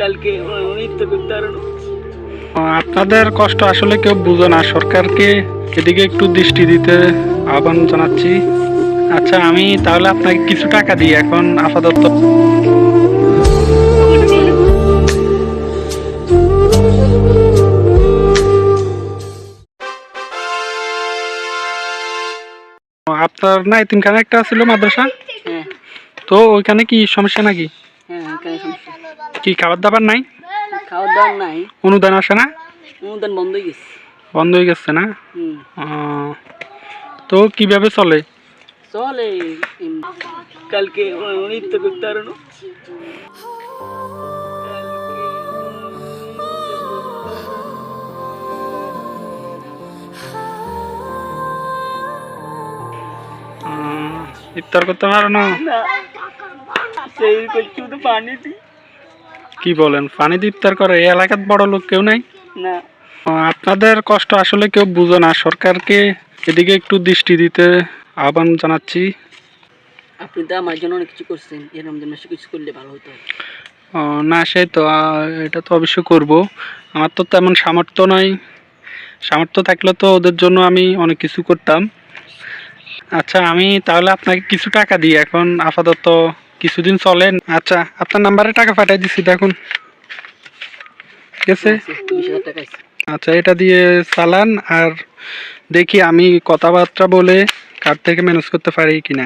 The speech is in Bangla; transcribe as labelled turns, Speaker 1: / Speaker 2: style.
Speaker 1: কালকে উনি তো বিদ্যারণ
Speaker 2: আপনাদের কষ্ট আসলে কেউ বুঝে না, সরকারকে এদিকে একটু দৃষ্টি দিতে আহ্বান জানাচ্ছি। আচ্ছা, আমি তাহলে আপনাকে কিছু টাকা দিই এখন আপাতত। আপনার না এতিমখানা একটা ছিল মাদ্রাসা,
Speaker 1: হ্যাঁ
Speaker 2: তো ওইখানে কি সমস্যা নাকি?
Speaker 1: হ্যাঁ এখানে সমস্যা
Speaker 2: কি খাবার দাবার নাই?
Speaker 1: খাওয়ার দাওয়ার নাই,
Speaker 2: অনুদান আসে না?
Speaker 1: অনুদান বন্ধ হয়ে গেছে।
Speaker 2: বন্ধ হয়ে গেছে না?
Speaker 1: হুম
Speaker 2: তো কিভাবে চলে?
Speaker 1: চলে কালকে উনি তো বিদ্যারণ
Speaker 2: ইফতার করতে পারো না?
Speaker 1: না সেই করছি তো পানি দি
Speaker 2: কি বলেন, পানি দিয়ে ইফতার করে? এই এলাকার বড় লোক কেউ নাই?
Speaker 1: না।
Speaker 2: আপনাদের কষ্ট আসলে কেউ বুঝে না, সরকারকে এদিকে একটু দৃষ্টি দিতে আহ্বান জানাচ্ছি।
Speaker 1: আপনি তো আমার জন্য অনেক কিছু করছেন, এর রমজান মাসে কিছু করলে ভালো হতো।
Speaker 2: না সেই তো, এটা তো অবশ্যই করব। আমার তো তেমন সামর্থ্য নাই, সামর্থ্য থাকলে তো ওদের জন্য আমি অনেক কিছু করতাম। আচ্ছা, আমি তাহলে আপনাকে কিছু টাকা দিই এখন আপাতত, কিছুদিন চলেন। আচ্ছা, আপনার নাম্বারে টাকা পাঠিয়ে দিচ্ছি, দেখুন। ঠিক আছে?
Speaker 1: 20,000 টাকা আছে।
Speaker 2: আচ্ছা, এটা দিয়ে চালান, আর দেখি আমি কথাবার্তা বলে কার থেকে ম্যানেজ করতে পারি কিনা।